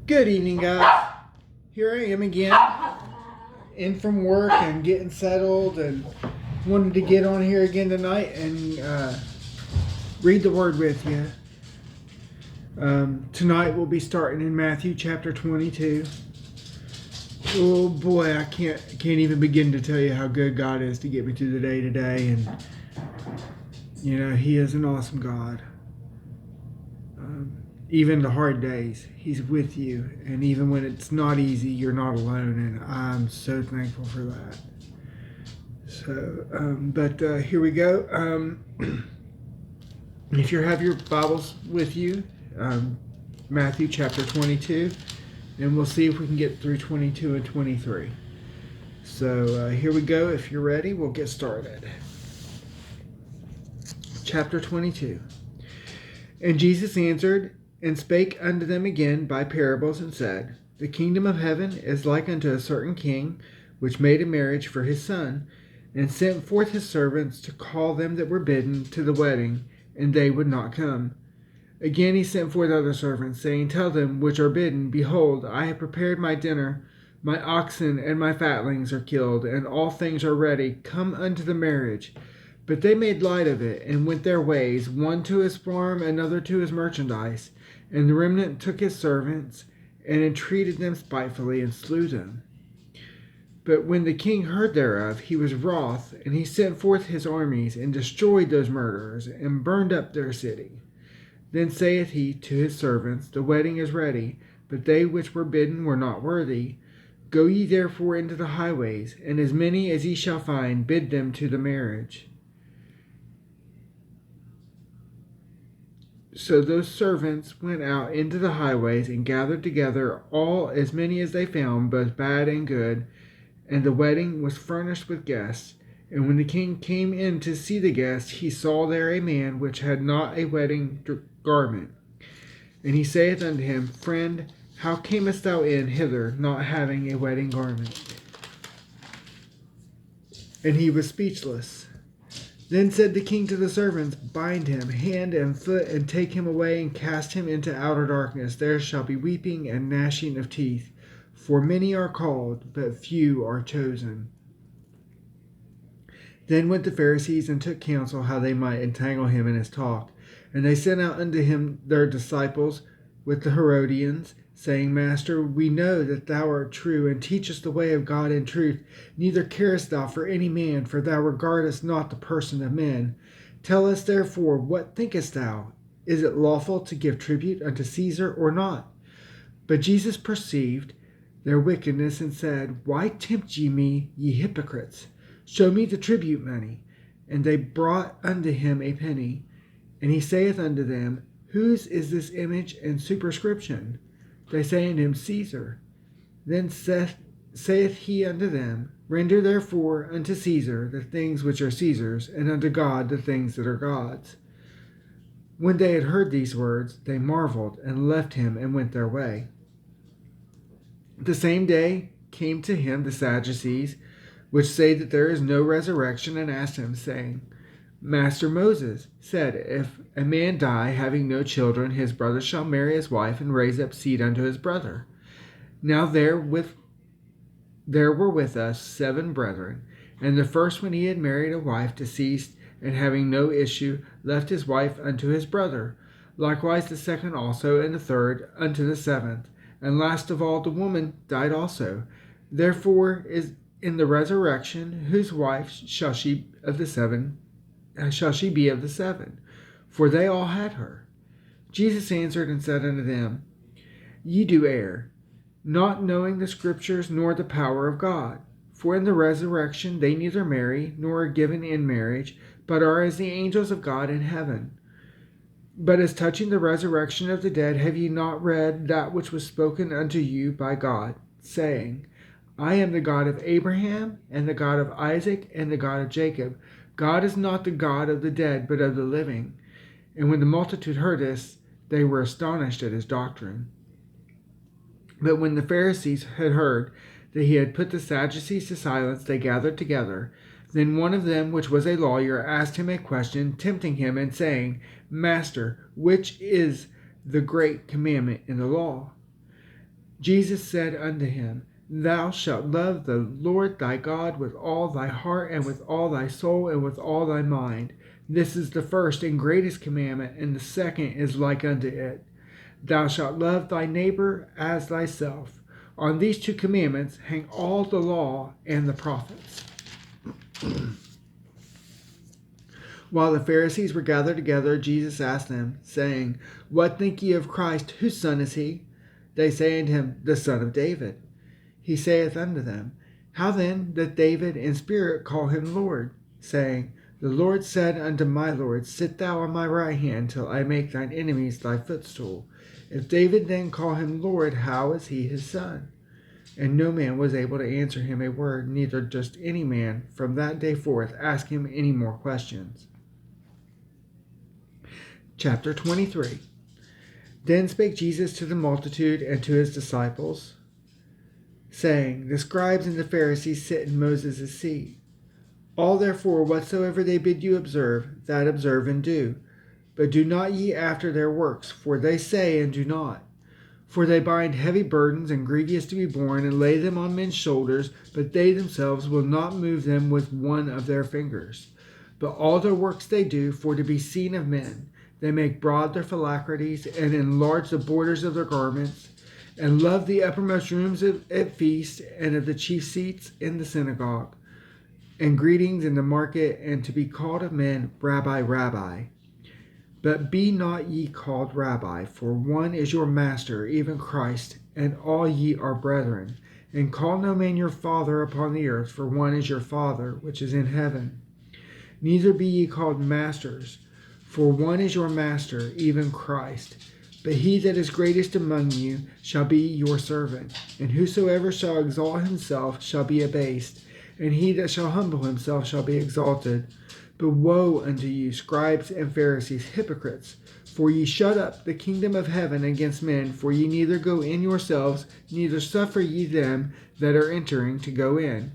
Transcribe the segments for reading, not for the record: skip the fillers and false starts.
Good evening, guys. Here I am again, in from work and getting settled, and wanted to get on here again tonight and read the word with you. Tonight we'll be starting in Matthew chapter 22. Oh boy, I can't even begin to tell you how good God is to get me through the day today, and He is an awesome God. Even the hard days, He's with you. And even when it's not easy, you're not alone. And I'm so thankful for that. So, here we go. If you have your Bibles with you, Matthew chapter 22, and we'll see if we can get through 22 and 23. So, here we go. If you're ready, we'll get started. Chapter 22. And Jesus answered and spake unto them again by parables, and said, The kingdom of heaven is like unto a certain king, which made a marriage for his son, and sent forth his servants to call them that were bidden to the wedding, and they would not come. Again he sent forth other servants, saying, Tell them which are bidden, Behold, I have prepared my dinner, my oxen and my fatlings are killed, and all things are ready. Come unto the marriage. But they made light of it, and went their ways, one to his farm, another to his merchandise. And the remnant took his servants, and entreated them spitefully, and slew them. But when the king heard thereof, he was wroth, and he sent forth his armies, and destroyed those murderers, and burned up their city. Then saith he to his servants, The wedding is ready, but they which were bidden were not worthy. Go ye therefore into the highways, and as many as ye shall find, bid them to the marriage. So those servants went out into the highways, and gathered together all as many as they found, both bad and good. And the wedding was furnished with guests. And when the king came in to see the guests, he saw there a man which had not a wedding garment. And he saith unto him, Friend, how camest thou in hither, not having a wedding garment? And he was speechless. Then said the king to the servants, Bind him hand and foot, and take him away, and cast him into outer darkness. There shall be weeping and gnashing of teeth. For many are called, but few are chosen. Then went the Pharisees and took counsel how they might entangle him in his talk. And they sent out unto him their disciples with the Herodians, saying, Master, we know that thou art true, and teachest the way of God in truth. Neither carest thou for any man, for thou regardest not the person of men. Tell us therefore, what thinkest thou? Is it lawful to give tribute unto Caesar or not? But Jesus perceived their wickedness, and said, Why tempt ye me, ye hypocrites? Show me the tribute money. And they brought unto him a penny. And he saith unto them, Whose is this image and superscription? They say unto him, Caesar. Then saith he unto them, Render therefore unto Caesar the things which are Caesar's, and unto God the things that are God's. When they had heard these words, they marveled, and left him, and went their way. The same day came to him the Sadducees, which say that there is no resurrection, and asked him, saying, Master, Moses said, If a man die, having no children, his brother shall marry his wife, and raise up seed unto his brother. Now there were with us 7 brethren, and the first, when he had married a wife, deceased, and having no issue, left his wife unto his brother. Likewise the second also, and the third unto the 7th. And last of all, the woman died also. Therefore is in the resurrection, whose wife shall she be of the 7? For they all had her. Jesus answered and said unto them, Ye do err, not knowing the Scriptures nor the power of God. For in the resurrection they neither marry, nor are given in marriage, but are as the angels of God in heaven. But as touching the resurrection of the dead, have ye not read that which was spoken unto you by God, saying, I am the God of Abraham, and the God of Isaac, and the God of Jacob. God is not the God of the dead, but of the living. And when the multitude heard this, they were astonished at his doctrine. But when the Pharisees had heard that he had put the Sadducees to silence, they gathered together. Then one of them, which was a lawyer, asked him a question, tempting him, and saying, Master, which is the great commandment in the law? Jesus said unto him, Thou shalt love the Lord thy God with all thy heart, and with all thy soul, and with all thy mind. This is the first and greatest commandment, and the second is like unto it. Thou shalt love thy neighbor as thyself. On these two commandments hang all the law and the prophets. While the Pharisees were gathered together, Jesus asked them, saying, What think ye of Christ? Whose son is he? They say unto him, The son of David. He saith unto them, How then doth David in spirit call him Lord, saying, The Lord said unto my Lord, Sit thou on my right hand, till I make thine enemies thy footstool. If David then call him Lord, how is he his son? And no man was able to answer him a word, neither durst any man from that day forth ask him any more questions. Chapter 23. Then spake Jesus to the multitude and to his disciples, saying, The scribes and the Pharisees sit in Moses' seat. All therefore whatsoever they bid you observe, that observe and do. But do not ye after their works, for they say and do not. For they bind heavy burdens and grievous to be borne, and lay them on men's shoulders, but they themselves will not move them with one of their fingers. But all their works they do for to be seen of men. They make broad their phylacteries, and enlarge the borders of their garments, and love the uppermost rooms at feasts, and of the chief seats in the synagogue, and greetings in the market, and to be called of men, Rabbi, Rabbi. But be not ye called Rabbi, for one is your master, even Christ, and all ye are brethren. And call no man your father upon the earth, for one is your Father, which is in heaven. Neither be ye called masters, for one is your master, even Christ. But he that is greatest among you shall be your servant. And whosoever shall exalt himself shall be abased, and he that shall humble himself shall be exalted. But woe unto you, scribes and Pharisees, hypocrites! For ye shut up the kingdom of heaven against men, for ye neither go in yourselves, neither suffer ye them that are entering to go in.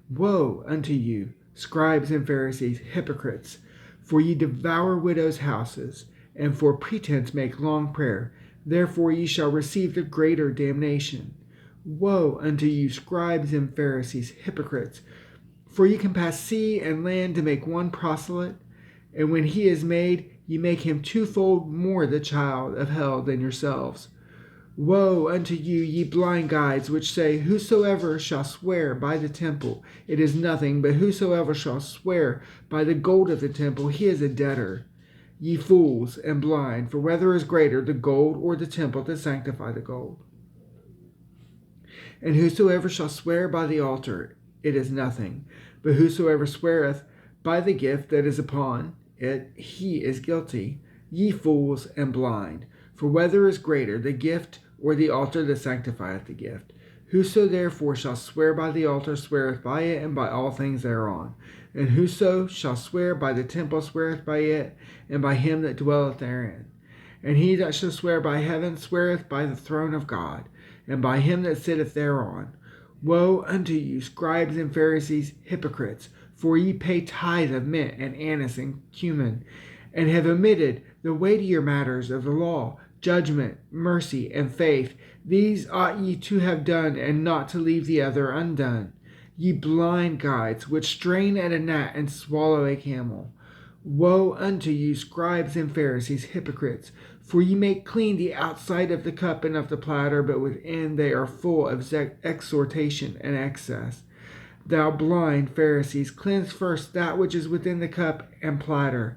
Woe unto you, scribes and Pharisees, hypocrites! For ye devour widows' houses, and for pretense make long prayer. Therefore ye shall receive the greater damnation. Woe unto you, scribes and Pharisees, hypocrites! For ye can pass sea and land to make one proselyte, and when he is made, ye make him twofold more the child of hell than yourselves. Woe unto you, ye blind guides, which say, Whosoever shall swear by the temple, it is nothing, but whosoever shall swear by the gold of the temple, he is a debtor. Ye fools and blind, for whether is greater, the gold or the temple that sanctify the gold? And whosoever shall swear by the altar, it is nothing, but whosoever sweareth by the gift that is upon it, he is guilty. Ye fools and blind, for whether is greater, the gift or the altar that sanctifieth the gift? Whoso therefore shall swear by the altar sweareth by it, and by all things thereon. And whoso shall swear by the temple sweareth by it, and by him that dwelleth therein. And he that shall swear by heaven sweareth by the throne of God, and by him that sitteth thereon. Woe unto you, scribes and Pharisees, hypocrites! For ye pay tithe of mint and anise and cumin, and have omitted the weightier matters of the law, judgment, mercy, and faith. These ought ye to have done, and not to leave the other undone. Ye blind guides, which strain at a gnat and swallow a camel. Woe unto you, scribes and Pharisees, hypocrites! For ye make clean the outside of the cup and of the platter, but within they are full of exhortation and excess. Thou blind Pharisees, cleanse first that which is within the cup and platter,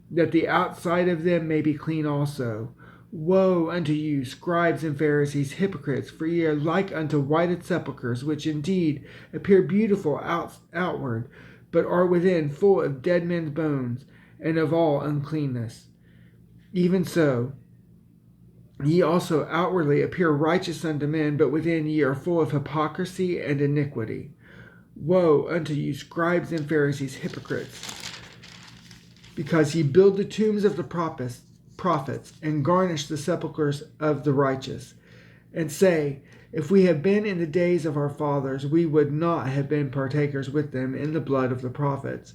that the outside of them may be clean also. Woe unto you, scribes and Pharisees, hypocrites! For ye are like unto whited sepulchres, which indeed appear beautiful outward, but are within full of dead men's bones, and of all uncleanness. Even so, ye also outwardly appear righteous unto men, but within ye are full of hypocrisy and iniquity. Woe unto you, scribes and Pharisees, hypocrites! Because ye build the tombs of the prophets, and garnish the sepulchres of the righteous, and say, If we had been in the days of our fathers, we would not have been partakers with them in the blood of the prophets.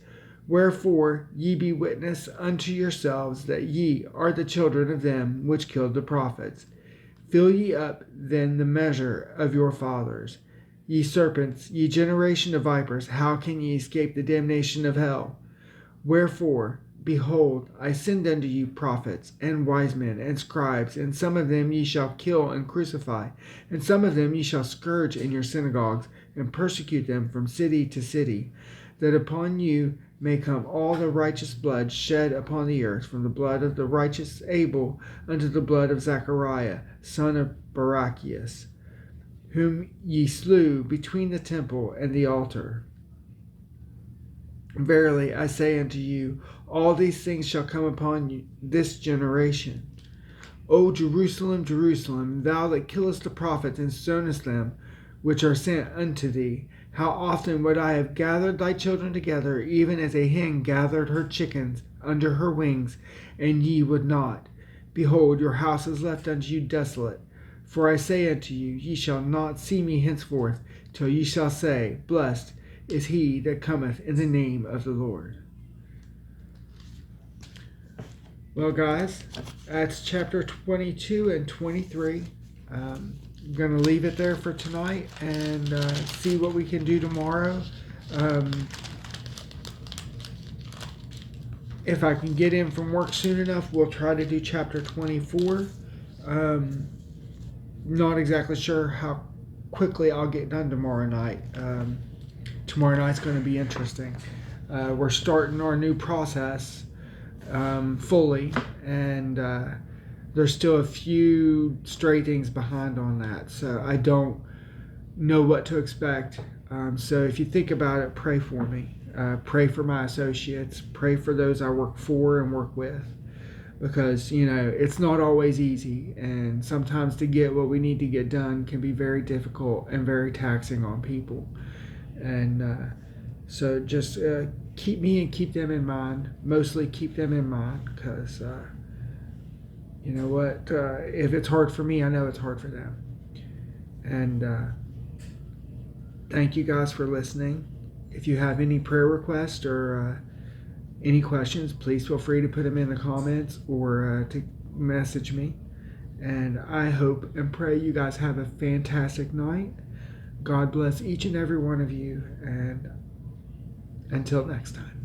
Wherefore ye be witness unto yourselves that ye are the children of them which killed the prophets. Fill ye up then the measure of your fathers. Ye serpents, ye generation of vipers, how can ye escape the damnation of hell? Wherefore, behold, I send unto you prophets, and wise men, and scribes, and some of them ye shall kill and crucify, and some of them ye shall scourge in your synagogues, and persecute them from city to city, that upon you may come all the righteous blood shed upon the earth, from the blood of the righteous Abel unto the blood of Zachariah, son of Barachias, whom ye slew between the temple and the altar. Verily I say unto you, all these things shall come upon you, this generation. O Jerusalem, Jerusalem, thou that killest the prophets and stonest them which are sent unto thee, how often would I have gathered thy children together, even as a hen gathered her chickens under her wings, and ye would not. Behold, your house is left unto you desolate. For I say unto you, ye shall not see me henceforth, till ye shall say, Blessed is he that cometh in the name of the Lord. Well, guys, that's chapter 22 and 23. I'm going to leave it there for tonight and see what we can do tomorrow. If I can get in from work soon enough, we'll try to do chapter 24. Not exactly sure how quickly I'll get done tomorrow night. Tomorrow night's going to be interesting. We're starting our new process fully, and there's still a few stray things behind on that, so I don't know what to expect. So if you think about it, pray for me. Pray for my associates. Pray for those I work for and work with, because it's not always easy, and sometimes to get what we need to get done can be very difficult and very taxing on people. And so just keep me and keep them in mind. Mostly keep them in mind, because you know what? If it's hard for me, I know it's hard for them. And thank you guys for listening. If you have any prayer requests or any questions, please feel free to put them in the comments or to message me. And I hope and pray you guys have a fantastic night. God bless each and every one of you. And until next time.